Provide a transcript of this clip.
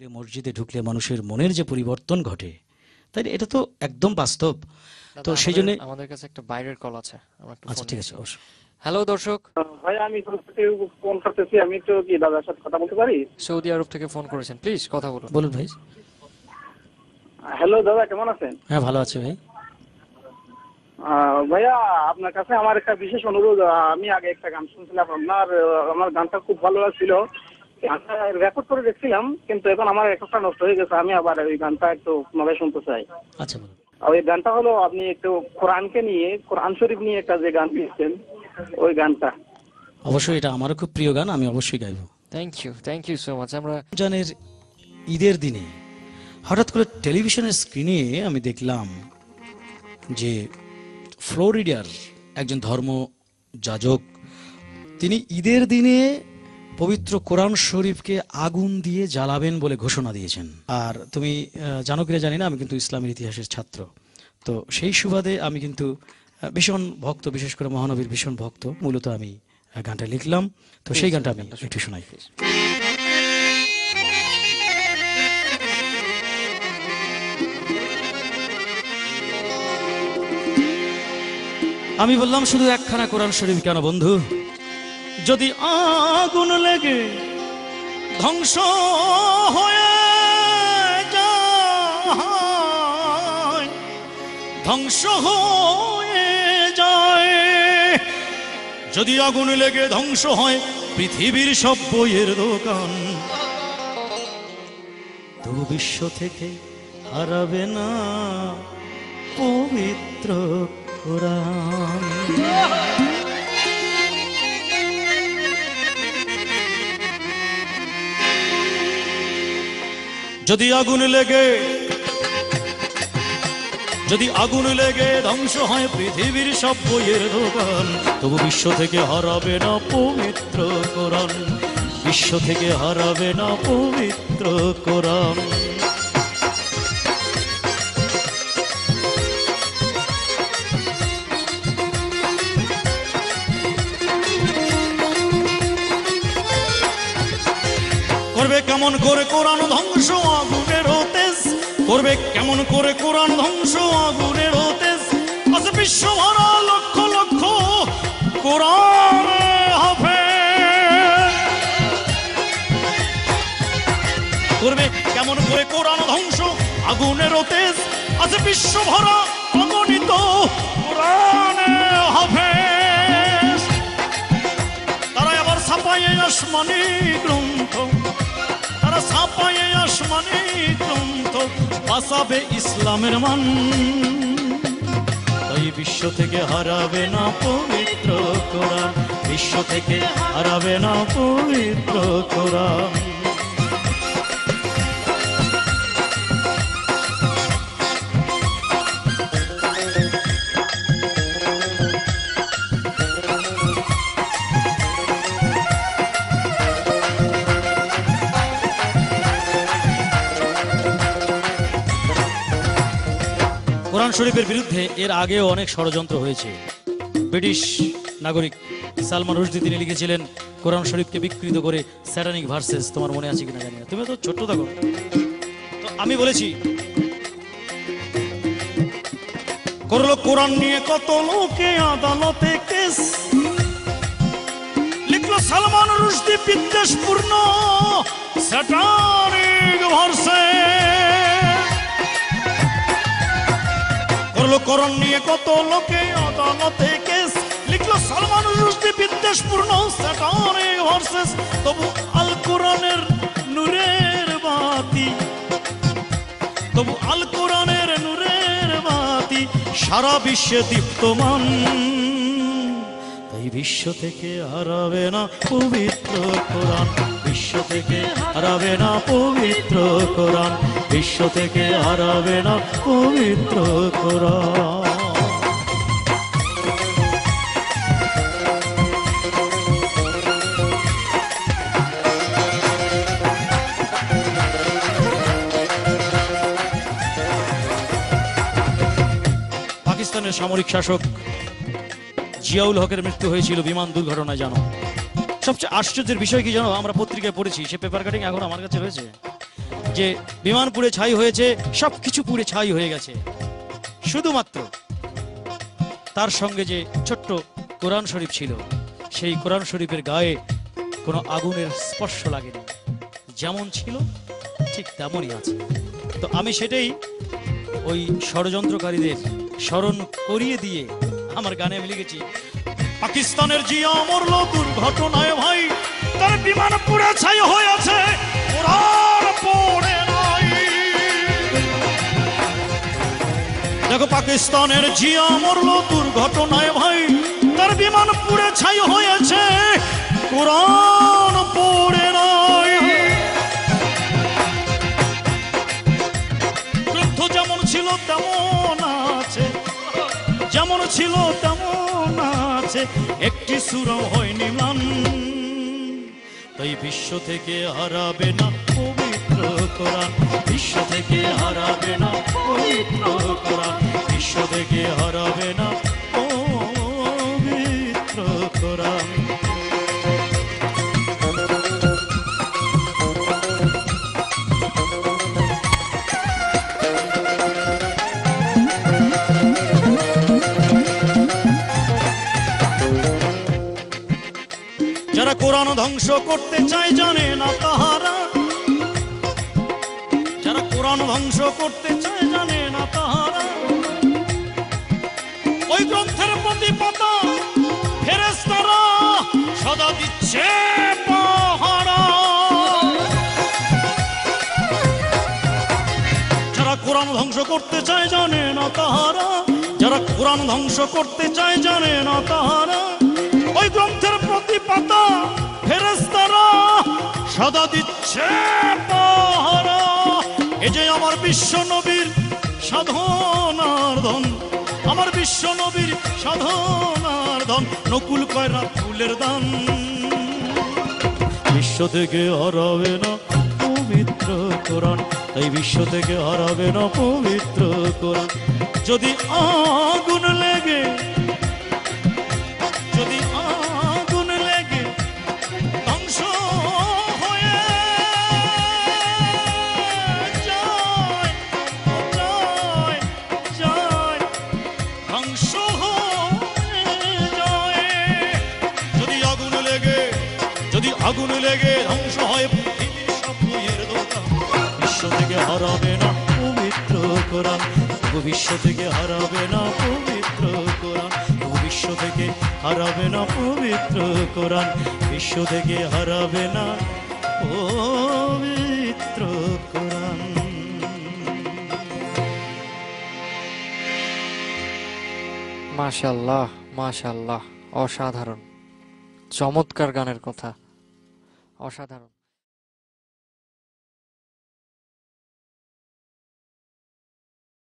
মসজিদে ঢুকলে মানুষের মনের যে পরিবর্তন ঘটে, তাই না? এটা তো একদম বাস্তব। তো দাদা সেই আমাদের জন্য আমাদের কাছে একটা বাইরের কল আছে, আমরা একটু আচ্ছা, ফোন ঠিক আছে, নিচ্ছি। অবশ্যই। হ্যালো দর্শক, ভাই আমি ফোন করতেছি। আমি তো কি দাদার সাথে কথা বলতে পারি? সৌদি আরব থেকে ফোন করেছেন, প্লিজ কথা বলুন। বলুন ভাই। হ্যালো দাদা, কেমন আছেন? হ্যাঁ, ভালো আছে ভাই। ভাইয়া, আপনার কাছে আমার একটা বিশেষ অনুরোধ। আমি আগে একটা গান শুনছিলাম আপনার, আমার গানটা খুব ভালো লাগছিল। গানটা রেকর্ড করে দেখছিলাম, কিন্তু এখন আমার রেকর্ডটা নষ্ট হয়ে গেছে। আমি আবার ওই গানটা একটু পুনরায় শুনতে চাই। আচ্ছা, বলুন। ওই গানটা হলো, আপনি একটু কোরআনকে নিয়ে, কোরআন শরীফ নিয়ে একটা যে গান দিয়েছেন, ওই গানটা। অবশ্যই, এটা আমারও খুব প্রিয় গান, আমি অবশ্যই গাইবো। Thank you so much. আমরা রমজানের ঈদের দিনে হঠাৎ করে টেলিভিশনের স্ক্রিনে আমি দেখলাম যে ফ্লোরিডার একজন ধর্ম যাজক, তিনি ঈদের দিনে পবিত্র কোরআন শরীফকে আগুন দিয়ে জ্বালাবেন বলে ঘোষণা দিয়েছেন। আর তুমি জানো কিনা জানি না, আমি কিন্তু ইসলামের ইতিহাসের ছাত্র। তো সেই সুবাদে আমি কিন্তু ভীষণ ভক্ত, বিশেষ করে মহানবীর ভীষণ ভক্ত। মূলত আমি গানটা লিখলাম, তো সেই গানটা আমি একটু শোনাই। আমি বললাম, শুধু একখানা কোরআন শরীফ কেন বন্ধু, যদি আগুন লেগে ধ্বংস হয়ে যায়, ধ্বংস হয়ে যায়, যদি আগুন লেগে ধ্বংস হয় পৃথিবীর সব বইয়ের দোকান, তবু বিশ্ব থেকে হারাবে না পবিত্র কোরআন। যদি আগুন লেগে ধ্বংস হয় পৃথিবীর সব বইয়ের দোকান, তবু বিশ্ব থেকে হারাবে না পবিত্র কোরআন, বিশ্ব থেকে হারাবে না পবিত্র কোরআন। করবে কেমন করে কোরআন ধ্বংস আগুনের তেজ, করবে কেমন করে কোরআন ধ্বংস আগুনের তেজ, আছে বিশ্ব ভরা লক্ষ লক্ষ কোরআন হাফেজ। করবে কেমন করে কোরআন ধ্বংস আগুনের তেজ, আছে বিশ্ব ভরা অগণিত কোরআন হাফেজ। তারা আবার ছাপায় আসমানি গ্রন্থ, ছাপায় আসমানি গ্রন্থ, বাঁচাবে ইসলামের মান, তাই বিশ্ব থেকে হারাবে না পবিত্র কোরআন, বিশ্ব থেকে হারাবে না পবিত্র কোরআন। কোরআন শরীফের বিরুদ্ধে এর আগেও অনেক ষড়যন্ত্র হয়েছে। ব্রিটিশ নাগরিক সালমান রুশদি তিনি লিখেছিলেন কোরআন শরীফকে বিকৃত করে স্যাটানিক ভার্সেস, তোমার মনে আছে কিনা জানি না, তুমি তো ছোট্ট থাকো। তো আমি বলেছি, করলো কোরআন নিয়ে কত লোকে আদালতে কেস, লিখলো সালমান রুশদি বিদ্বেষপূর্ণ স্যাটানিক ভার্সেস। করলো কোরআন নিয়ে কত লোকে আদালতে কেস, লিখলো সালমান রুশদি বিদ্বেষপূর্ণ স্যাটানিক ভার্সেস। তবু আল কোরআনের নূরের বাতি, তবু আল কোরআনের নূরের বাতি সারা বিশ্বে দীপ্তমান, তাই বিশ্ব থেকে হারাবে না পবিত্র কোরআন, বিশ্ব থেকে হারাবে না পবিত্র কোরআন, বিশ্ব থেকে হারাবে না পবিত্র কোরআন। পাকিস্তানের সামরিক শাসক জিয়াউল হকের মৃত্যু হয়েছিল বিমান দুর্ঘটনায়, জানো? সবচেয়ে আশ্চর্যের বিষয় কি জানো, আমরা পত্রিকায় পড়েছি, সে পেপার কাটিং এখন আমার কাছে রয়েছে। যে বিমান পুড়ে ছাই হয়েছে, সবকিছু পুড়ে ছাই হয়ে গেছে, শুধুমাত্র তার সঙ্গে যে ছোট্ট কোরআন শরীফ ছিল, সেই কোরআন শরীফের গায়ে কোনো আগুনের স্পর্শ লাগেনি, যেমন ছিল ঠিক তেমনই আছে। তো আমি সেটাই ওই ষড়যন্ত্রকারীদের স্মরণ করিয়ে দিয়ে আমার গানে আমি লিখেছি, পাকিস্তানের জিয়া মরল দুর্ঘটনায় ভাই, তার বিমান পুড়ে ছাই হয়েছে, কোরআন পড়ে নাই। দেখো পাকিস্তানের জিয়া মরল দুর্ঘটনায় ভাই, তার বিমান পুড়ে ছাই হয়েছে, কোরআন পড়ে নাই। গ্রন্থ যেমন ছিল তেমন আছে, যেমন ছিল তেমন আছে, একটি সূরাও হয়নি ম্লান। তাই বিশ্ব থেকে হারাবে না পবিত্র কোরআন, বিশ্ব থেকে হারাবে না পবিত্র কোরআন, বিশ্ব থেকে হারাবে না পবিত্র কোরআন। যারা কোরআন ধ্বংস করতে চায় জানে না তাহারা, যারা কোরআন ধ্বংস করতে চায় জানে না তাহারা, ওই গ্রন্থের প্রতি পাতা ফেরেশতারা সদা দিচ্ছে পাহারা। যারা কোরআন ধ্বংস করতে চায় জানে না তাহারা, যারা কোরআন ধ্বংস করতে চায় জানে না তাহারা, ওই গ্রন্থের প্রতি পাতা ফেরেশতারা সদা দিচ্ছে পাহারা। এ যে আমার বিশ্ব নবীর সাধনার ধন, আমার বিশ্ব নবীর সাধনার ধন, নকুল কয়রা ফুলের দান। বিশ্ব থেকে হারাবে না পবিত্র কোরআন, তাই বিশ্ব থেকে হারাবে না পবিত্র কোরআন। যদি আগুন লেগে, যদি আগুন লেগে ধ্বংস হয়ে যায়, যায়, যায়, ধ্বংস হয়ে যায়। যদি আগুন লেগে, যদি আগুন লেগে ধ্বংস হয় পৃথিবীর সব বইয়ের দোকান, বিশ্ব থেকে হারাবে না পবিত্র কোরআন, বিশ্ব থেকে হারাবে না পবিত্র কোরআন, বিশ্ব থেকে হারাবে না পবিত্র কোরআন, বিশ্ব থেকে হারাবে না পবিত্র কোরআন। মাশাআল্লাহ, মাশাআল্লাহ, অসাধারণ, চমৎকার গানের কথা, অসাধারণ।